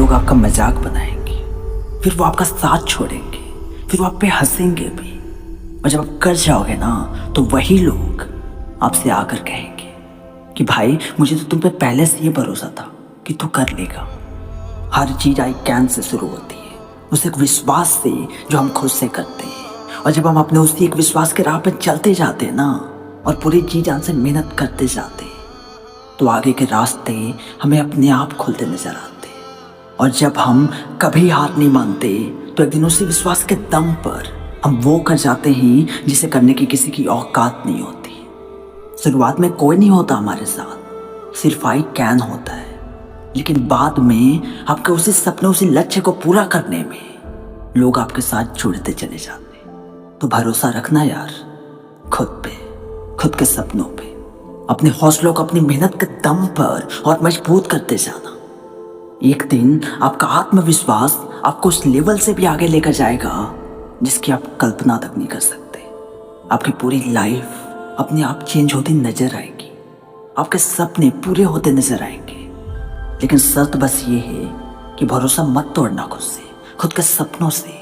लोग आपका मजाक बनाएंगे, फिर वो आपका साथ छोड़ेंगे, फिर वो आप पे हंसेंगे भी। और जब आप कर जाओगे ना तो वही लोग आपसे आकर कहेंगे कि भाई मुझे तो तुम पे पहले से ये भरोसा था कि तू कर लेगा। हर चीज़ आई कैन से शुरू होती है, उस एक विश्वास से जो हम खुद से करते हैं। और जब हम अपने उसी एक विश्वास के राह पर चलते जाते हैं ना और पूरी जी जान से मेहनत करते जाते हैं, तो आगे के रास्ते हमें अपने आप खुलते नजर आते हैं। और जब हम कभी हार नहीं मानते तो एक दिन उसी विश्वास के दम पर हम वो कर जाते हैं जिसे करने की किसी की औकात नहीं होती। शुरुआत में कोई नहीं होता हमारे साथ, सिर्फ आई कैन होता है, लेकिन बाद में आपके उसी सपने उसी लक्ष्य को पूरा करने में लोग आपके साथ जुड़ते चले जाते हैं। तो भरोसा रखना यार खुद पे, खुद के सपनों पे, अपने हौसलों को अपनी मेहनत के दम पर और मजबूत करते जाना। एक दिन आपका आत्मविश्वास आपको उस लेवल से भी आगे लेकर जाएगा जिसकी आप कल्पना तक नहीं कर सकते। आपकी पूरी लाइफ अपने आप चेंज होती नजर आएगी, आपके सपने पूरे होते नजर आएंगे। लेकिन शर्त बस ये है कि भरोसा मत तोड़ना खुद से, खुद के सपनों से।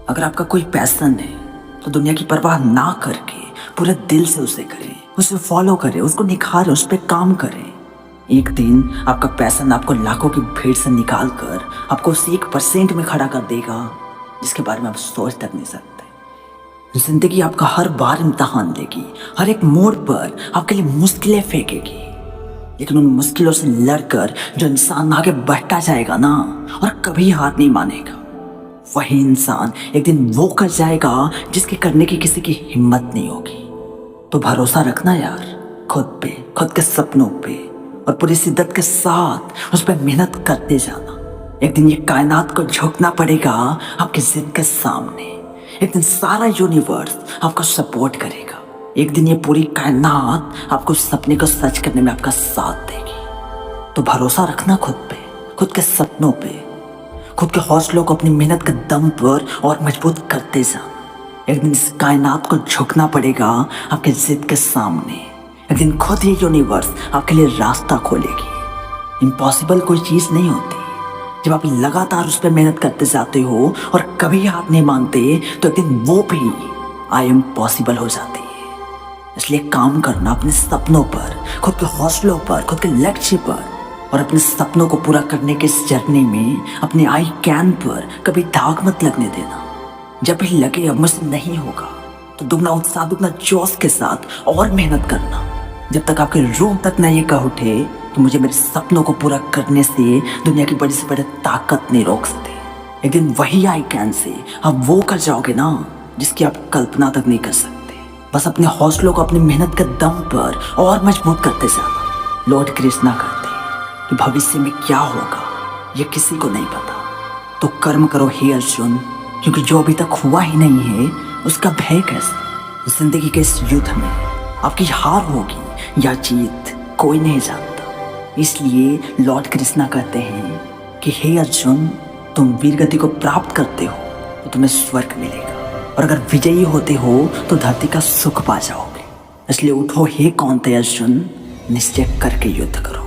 अगर आपका कोई पैशन है तो दुनिया की परवाह ना करके पूरे दिल से उसे करें, उसे फॉलो करें, उसको निखारें, उस पर काम करें। एक दिन आपका पैशन आपको लाखों की भीड़ से निकाल कर आपको उस 1% में खड़ा कर देगा जिसके बारे में आप सोच तक नहीं सकते। जिंदगी आपका हर बार इम्तहान लेगी, हर एक मोड़ पर आपके लिए मुश्किलें फेंकेगी, लेकिन उन मुश्किलों से लड़कर जो इंसान आगे बढ़ता जाएगा ना और कभी हार नहीं मानेगा, वही इंसान एक दिन वो कर जाएगा जिसके करने की किसी की हिम्मत नहीं होगी। तो भरोसा रखना यार खुद पे, खुद के सपनों पे, और पूरी शिद्दत के साथ उस पर मेहनत करते जाना। एक दिन ये कायनात को झुकना पड़ेगा आपकी जिद के सामने। एक दिन सारा यूनिवर्स आपको सपोर्ट करेगा। एक दिन ये पूरी कायनात आपको सपने को सच करने में आपका साथ देगी। तो भरोसा रखना खुद पे, खुद के सपनों पे, खुद के हौसलों को अपनी मेहनत के दम पर और मजबूत करते जाना। एक दिन इस कायनात को झुकना पड़ेगा आपके जिद के सामने। एक दिन खुद ये यूनिवर्स आपके लिए रास्ता खोलेगी। इम्पॉसिबल कोई चीज़ नहीं होती। जब आप लगातार उस पर मेहनत करते जाते हो और कभी हार नहीं मानते तो एक दिन वो भी आई एम पॉसिबल हो जाती है। इसलिए काम करना अपने सपनों पर, खुद के हौसलों पर, खुद के लक्ष्य पर, और अपने सपनों को पूरा करने के इस जर्नी में अपने आई कैन पर कभी दाग मत लगने देना। जब भी लगे अब मुझसे नहीं होगा तो दुगना उत्साह, दुगना जोश के साथ और मेहनत करना। जब तक आपके रूह तक न ये कह उठे तो मुझे मेरे सपनों को पूरा करने से दुनिया की बड़ी से बड़ी ताकत नहीं रोक सकती। एक दिन वही आई कैन से आप वो कर जाओगे ना जिसकी आप कल्पना तक नहीं कर सकते। बस अपने हौसलों को अपनी मेहनत के दम पर और मजबूत करते जाना। लॉर्ड कृष्णा कहते हैं कि भविष्य में क्या होगा ये किसी को नहीं पता, तो कर्म करो हे अर्जुन, क्योंकि जो अभी तक हुआ ही नहीं है उसका भय कैसे। जिंदगी के इस युद्ध में आपकी हार होगी या जीत कोई नहीं जानता। इसलिए लॉर्ड कृष्णा कहते हैं कि हे अर्जुन, तुम वीर गति को प्राप्त करते हो तो तुम्हें स्वर्ग मिलेगा, और अगर विजयी होते हो तो धरती का सुख पा जाओगे। इसलिए उठो हे कौंते अर्जुन, निश्चय करके युद्ध करो।